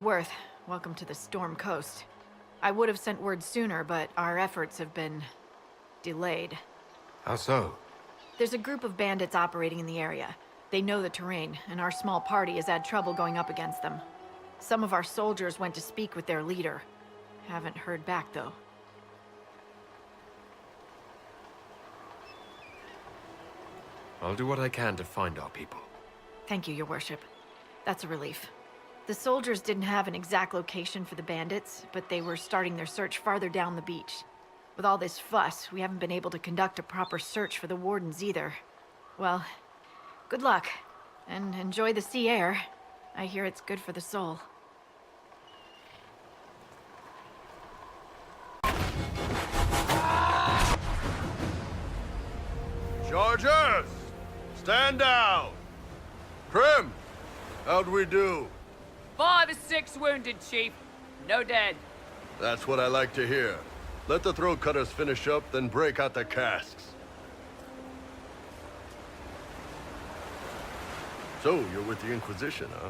Worth, welcome to the Storm Coast. I would have sent word sooner, but our efforts have been delayed. How so? There's a group of bandits operating in the area. They know the terrain, and our small party has had trouble going up against them. Some of our soldiers went to speak with their leader. Haven't heard back, though. I'll do what I can to find our people. Thank you, Your Worship. That's a relief. The soldiers didn't have an exact location for the bandits, but they were starting their search farther down the beach. With all this fuss, we haven't been able to conduct a proper search for the wardens either. Well, good luck, and enjoy the sea air. I hear it's good for the soul. Chargers! Stand down! Prim! How'd we do? 5 or 6 wounded, Chief. No dead. That's what I like to hear. Let the throat cutters finish up, then break out the casks. So, you're with the Inquisition, huh?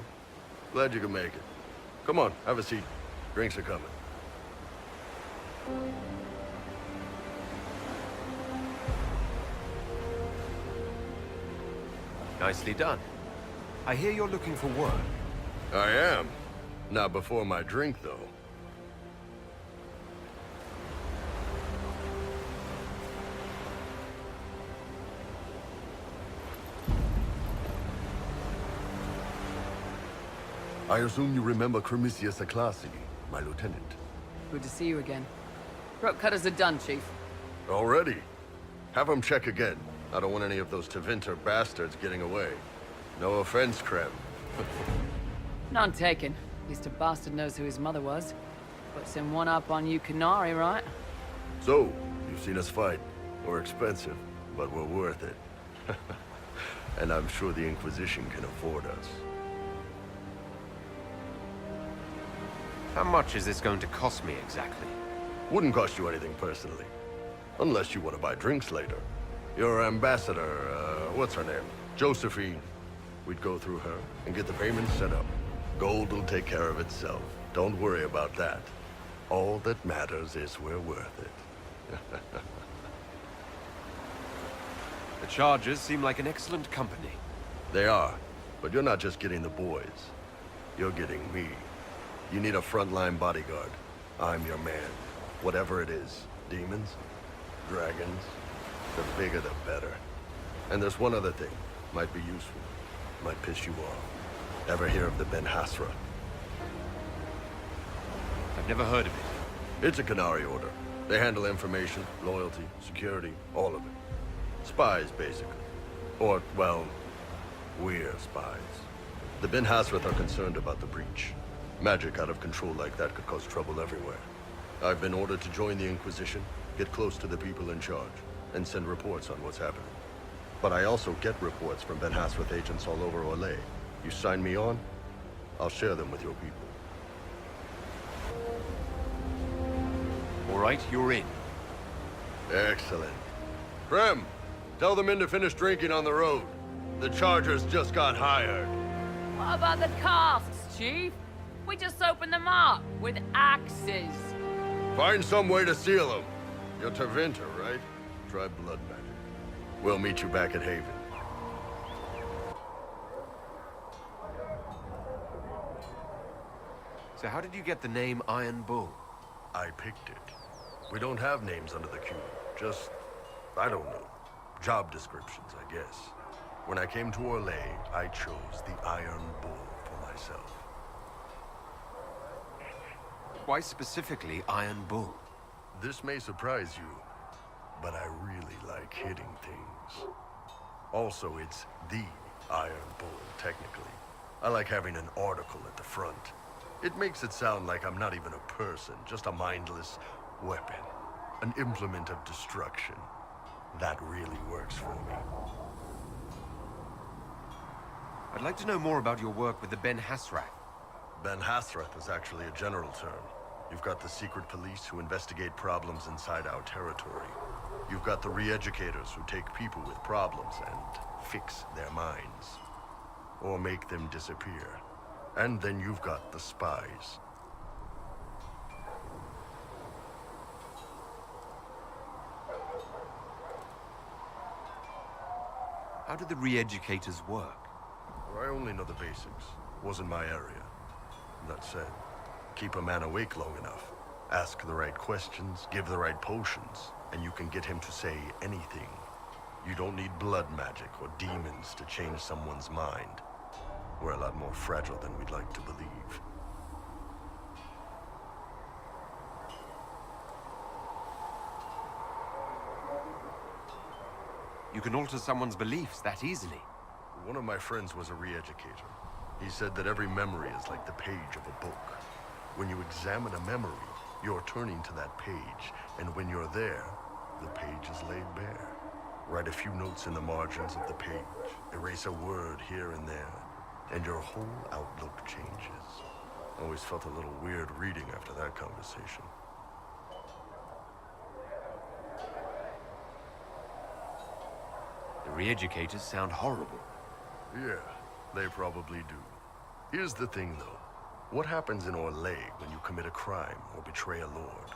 Glad you could make it. Come on, have a seat. Drinks are coming. Nicely done. I hear you're looking for work. I am. Not before my drink, though. I assume you remember Cremisius Aclassi, my lieutenant. Good to see you again. Throat cutters are done, Chief. Already? Have him check again. I don't want any of those Tevinter bastards getting away. No offense, Krem. None taken. At least a bastard knows who his mother was. Puts him one up on you Canary, right? So, you've seen us fight. We're expensive, but we're worth it. And I'm sure the Inquisition can afford us. How much is this going to cost me exactly? Wouldn't cost you anything personally. Unless you want to buy drinks later. Your ambassador, what's her name? Josephine. We'd go through her and get the payment set up. Gold will take care of itself. Don't worry about that. All that matters is we're worth it. The Chargers seem like an excellent company. They are, but you're not just getting the boys. You're getting me. You need a frontline bodyguard. I'm your man. Whatever it is. Demons? Dragons? The bigger the better. And there's one other thing. Might be useful. Might piss you off. Ever hear of the Ben Hasra? I've never heard of it. It's a Canary order. They handle information, loyalty, security, all of it. Spies, basically. Or, well, we're spies. The Ben Hasrath are concerned about the breach. Magic out of control like that could cause trouble everywhere. I've been ordered to join the Inquisition, get close to the people in charge, and send reports on what's happening. But I also get reports from Ben Hasrath agents all over Orlais. You sign me on, I'll share them with your people. All right, you're in. Excellent. Prem, tell the men to finish drinking on the road. The Chargers just got hired. What about the casks, Chief? We just opened them up with axes. Find some way to seal them. You're Tevinter, right? Try blood magic. We'll meet you back at Haven. So how did you get the name Iron Bull? I picked it. We don't have names under the cube. Just, I don't know, job descriptions, I guess. When I came to Orlais, I chose the Iron Bull for myself. Why specifically Iron Bull? This may surprise you, but I really like hitting things. Also, it's the Iron Bull, technically. I like having an article at the front. It makes it sound like I'm not even a person, just a mindless weapon. An implement of destruction. That really works for me. I'd like to know more about your work with the Ben Hasrath. Ben Hasrath is actually a general term. You've got the secret police who investigate problems inside our territory. You've got the re-educators who take people with problems and fix their minds. Or make them disappear. And then you've got the spies. How do the re-educators work? I only know the basics. Wasn't my area. That said, keep a man awake long enough. Ask the right questions, give the right potions, and you can get him to say anything. You don't need blood magic or demons to change someone's mind. We're a lot more fragile than we'd like to believe. You can alter someone's beliefs that easily. One of my friends was a re-educator. He said that every memory is like the page of a book. When you examine a memory, you're turning to that page, and when you're there, the page is laid bare. Write a few notes in the margins of the page, erase a word here and there, and your whole outlook changes. Always felt a little weird reading after that conversation. The re-educators sound horrible. Yeah, they probably do. Here's the thing, though. What happens in Orlais when you commit a crime or betray a lord?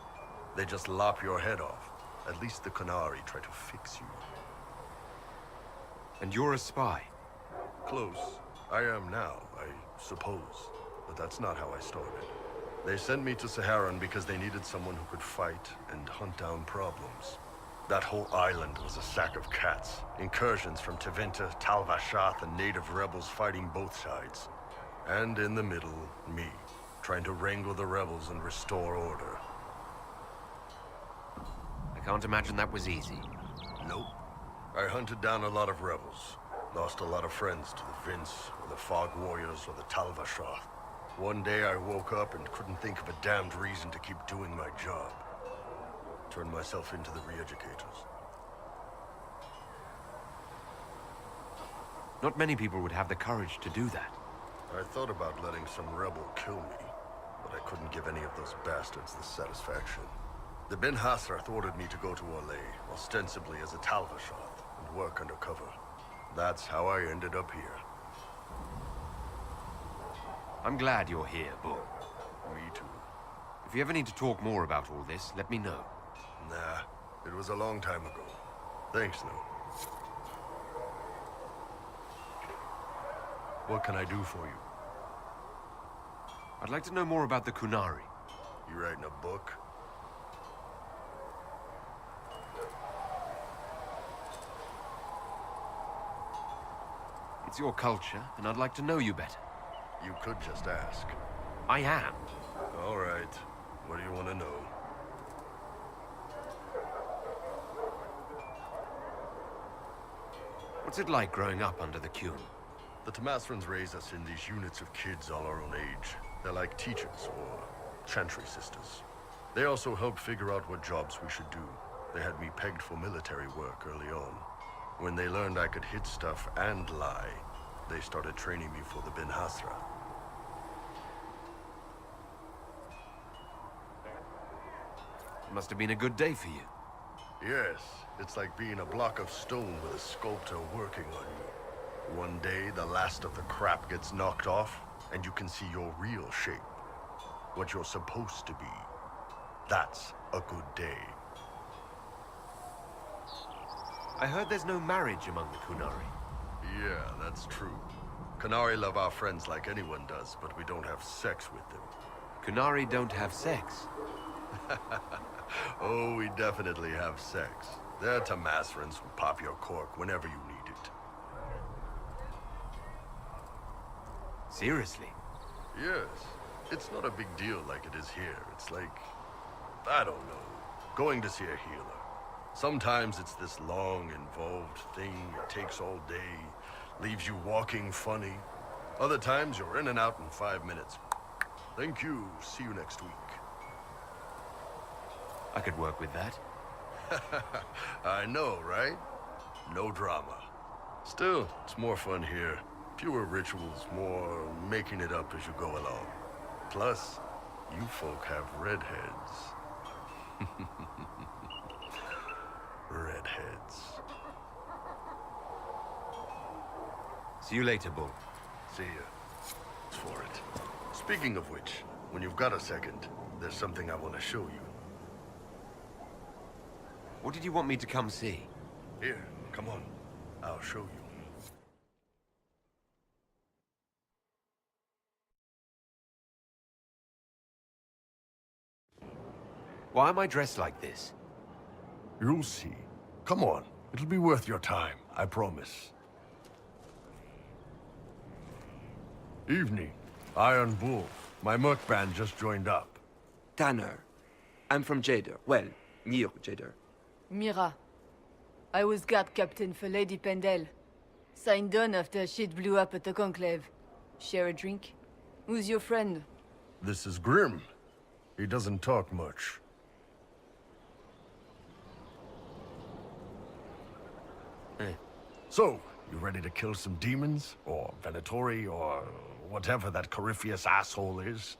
They just lop your head off. At least the Qunari try to fix you. And you're a spy? Close. I am now, I suppose. But that's not how I started. They sent me to Saharan because they needed someone who could fight and hunt down problems. That whole island was a sack of cats. Incursions from Tevinter, Tal Vashath, and native rebels fighting both sides. And in the middle, me, trying to wrangle the rebels and restore order. I can't imagine that was easy. Nope. I hunted down a lot of rebels. Lost a lot of friends to the Vince, or the Fog Warriors, or the Tal Vashath. One day I woke up and couldn't think of a damned reason to keep doing my job. Turned myself into the re-educators. Not many people would have the courage to do that. I thought about letting some rebel kill me, but I couldn't give any of those bastards the satisfaction. The Ben Hasrath ordered me to go to Orlais, ostensibly as a Tal Vashath, and work undercover. That's how I ended up here. I'm glad you're here, Bull. Me too. If you ever need to talk more about all this, let me know. Nah, it was a long time ago. Thanks, no. What can I do for you? I'd like to know more about the Qunari. You writing a book? It's your culture, and I'd like to know you better. You could just ask. I am. All right. What do you want to know? What's it like growing up under the Qun? The Tamasrans raise us in these units of kids all our own age. They're like teachers or chantry sisters. They also help figure out what jobs we should do. They had me pegged for military work early on. When they learned I could hit stuff and lie, they started training me for the Ben Hasra. It must have been a good day for you. Yes, it's like being a block of stone with a sculptor working on you. One day, the last of the crap gets knocked off, and you can see your real shape. What you're supposed to be. That's a good day. I heard there's no marriage among the Qunari. Yeah, that's true. Qunari love our friends like anyone does, but we don't have sex with them. Qunari don't have sex. Oh, we definitely have sex. They're Tamasrans who pop your cork whenever you need it. Seriously? Yes. It's not a big deal like it is here. It's like, I don't know, going to see a healer. Sometimes it's this long, involved thing. It takes all day, leaves you walking funny. Other times you're in and out in 5 minutes. Thank you. See you next week. I could work with that. I know, right? No drama. Still, it's more fun here. Fewer rituals, more making it up as you go along. Plus, you folk have redheads. Redheads. See you later, Bull. See ya. for it. Speaking of which, when you've got a second, there's something I want to show you. What did you want me to come see? Here, come on. I'll show you. Why am I dressed like this? You'll see. Come on. It'll be worth your time, I promise. Evening. Iron Bull. My merc band just joined up. Tanner. I'm from Jader. Well, near Jader. Mira. I was guard captain for Lady Pendel. Signed on after shit blew up at the Conclave. Share a drink? Who's your friend? This is Grim. He doesn't talk much. So, you ready to kill some demons? Or Venatori, or whatever that Corypheus asshole is?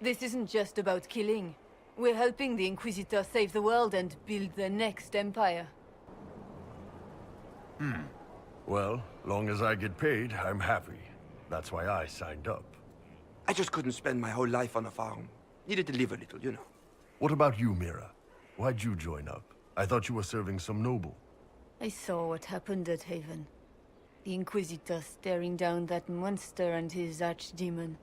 This isn't just about killing. We're helping the Inquisitor save the world and build the next empire. Well, long as I get paid, I'm happy. That's why I signed up. I just couldn't spend my whole life on a farm. Needed to live a little, you know. What about you, Mira? Why'd you join up? I thought you were serving some noble. I saw what happened at Haven. The Inquisitor staring down that monster and his archdemon.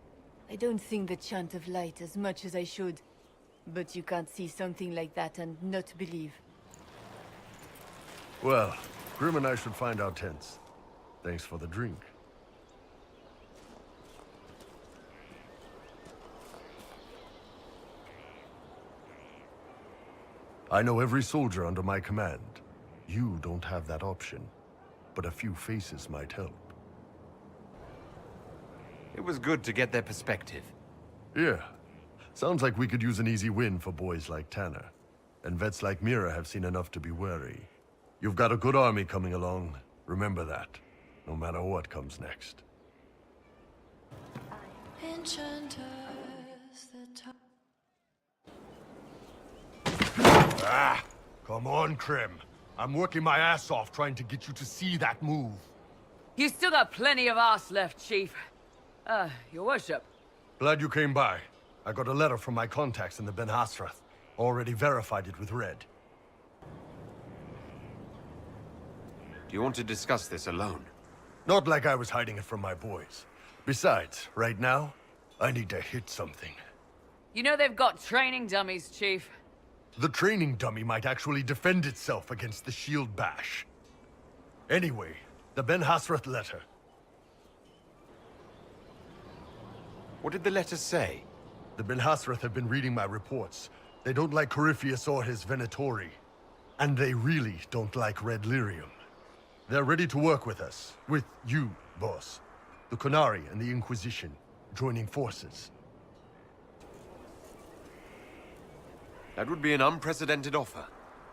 I don't sing the chant of light as much as I should. But you can't see something like that and not believe. Well, Grim and I should find our tents. Thanks for the drink. I know every soldier under my command. You don't have that option, but a few faces might help. It was good to get their perspective. Yeah. Sounds like we could use an easy win for boys like Tanner. And vets like Mira have seen enough to be wary. You've got a good army coming along. Remember that, no matter what comes next. Come on, Krim. I'm working my ass off trying to get you to see that move. You still got plenty of arse left, Chief. Your worship. Glad you came by. I got a letter from my contacts in the Ben Hasrath. Already verified it with Red. Do you want to discuss this alone? Not like I was hiding it from my boys. Besides, right now, I need to hit something. You know they've got training dummies, Chief. The training dummy might actually defend itself against the shield bash. Anyway, the Ben Hasrath letter. What did the letter say? The Ben Hasrath have been reading my reports. They don't like Corypheus or his Venatori. And they really don't like Red Lyrium. They're ready to work with us. With you, boss. The Kunari and the Inquisition, joining forces. That would be an unprecedented offer,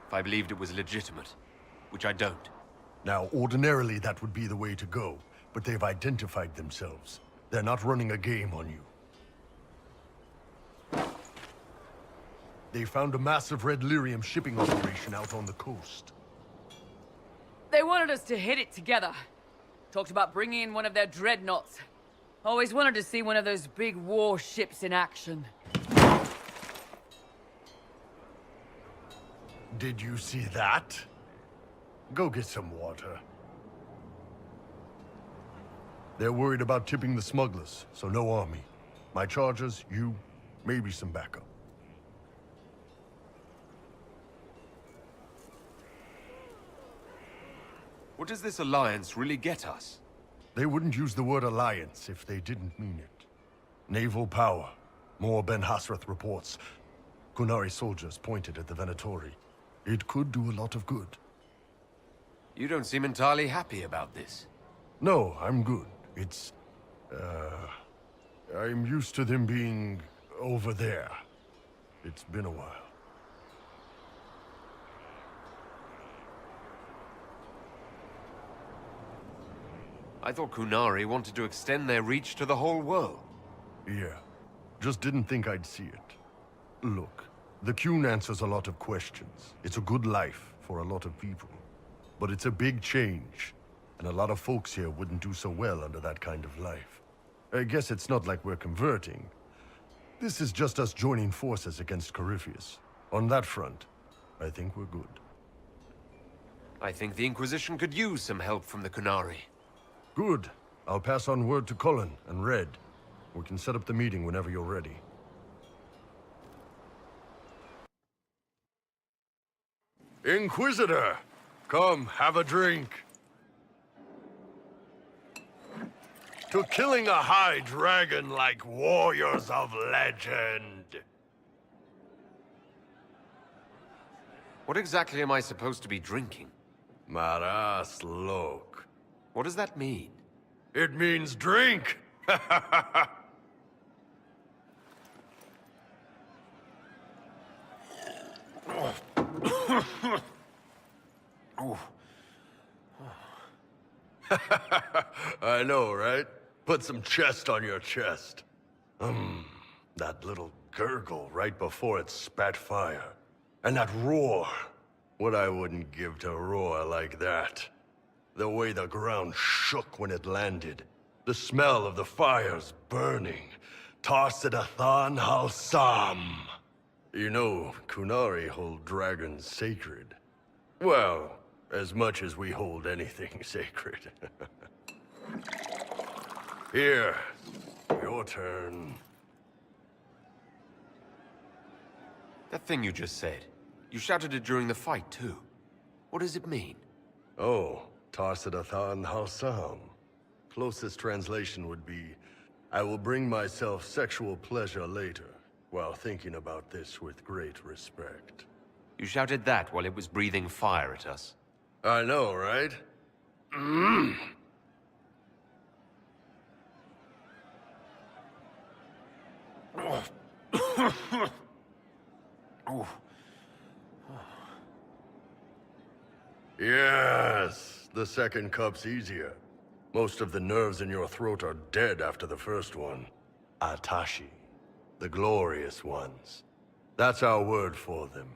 if I believed it was legitimate, which I don't. Now, ordinarily that would be the way to go, but they've identified themselves. They're not running a game on you. They found a massive Red Lyrium shipping operation out on the coast. They wanted us to hit it together. Talked about bringing in one of their dreadnoughts. Always wanted to see one of those big warships in action. Did you see that? Go get some water. They're worried about tipping the smugglers, so no army. My charges, you, maybe some backup. What does this alliance really get us? They wouldn't use the word alliance if they didn't mean it. Naval power. More Ben Hasrath reports. Kunari soldiers pointed at the Venatori. It could do a lot of good. You don't seem entirely happy about this. No, I'm good. It's... I'm used to them being over there. It's been a while. I thought Kunari wanted to extend their reach to the whole world. Yeah. Just didn't think I'd see it. Look, the Qun answers a lot of questions. It's a good life for a lot of people. But it's a big change, and a lot of folks here wouldn't do so well under that kind of life. I guess it's not like we're converting. This is just us joining forces against Corypheus. On that front, I think we're good. I think the Inquisition could use some help from the Kunari. Good. I'll pass on word to Cullen and Red. We can set up the meeting whenever you're ready. Inquisitor! Come, have a drink. To killing a high dragon like warriors of legend. What exactly am I supposed to be drinking? Maras lok. What does that mean? It means drink! I know, right? Put some chest on your chest. That little gurgle right before it spat fire. And that roar. What I wouldn't give to roar like that. The way the ground shook when it landed. The smell of the fires burning. Tarsidathan Halsam. You know, Kunari hold dragons sacred. Well, as much as we hold anything sacred. Here, your turn. That thing you just said. You shouted it during the fight, too. What does it mean? Oh, Tarsidathan Halsam. Closest translation would be, I will bring myself sexual pleasure later, while thinking about this with great respect. You shouted that while it was breathing fire at us. I know, right? Yes, the second cup's easier. Most of the nerves in your throat are dead after the first one. Atashi, the glorious ones. That's our word for them.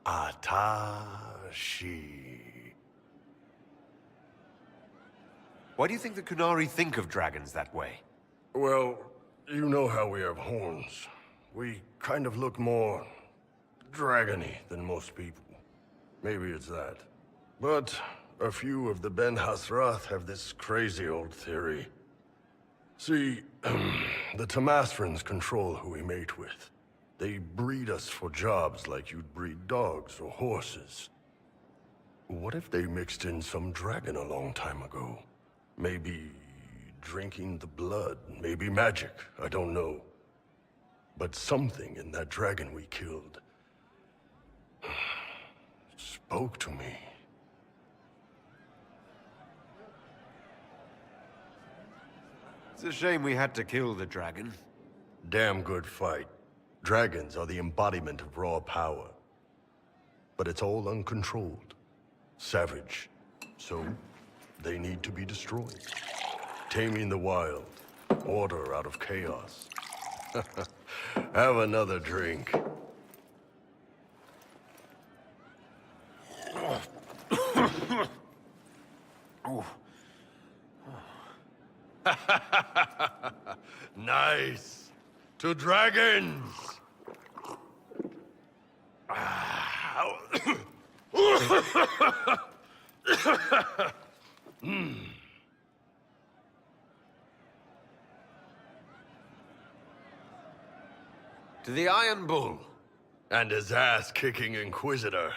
Atashi. Why do you think the Kunari think of dragons that way? Well, you know how we have horns. We kind of look more dragony than most people. Maybe it's that. But a few of the Ben Hasrath have this crazy old theory. See, the Tamasrans control who we mate with. They breed us for jobs like you'd breed dogs or horses. What if they mixed in some dragon a long time ago? Maybe drinking the blood, maybe magic, I don't know. But something in that dragon we killed spoke to me. It's a shame we had to kill the dragon. Damn good fight. Dragons are the embodiment of raw power. But it's all uncontrolled. Savage. So, they need to be destroyed. Taming the wild. Order out of chaos. Have another drink. Nice. To dragons. To the Iron Bull. And his ass-kicking Inquisitor.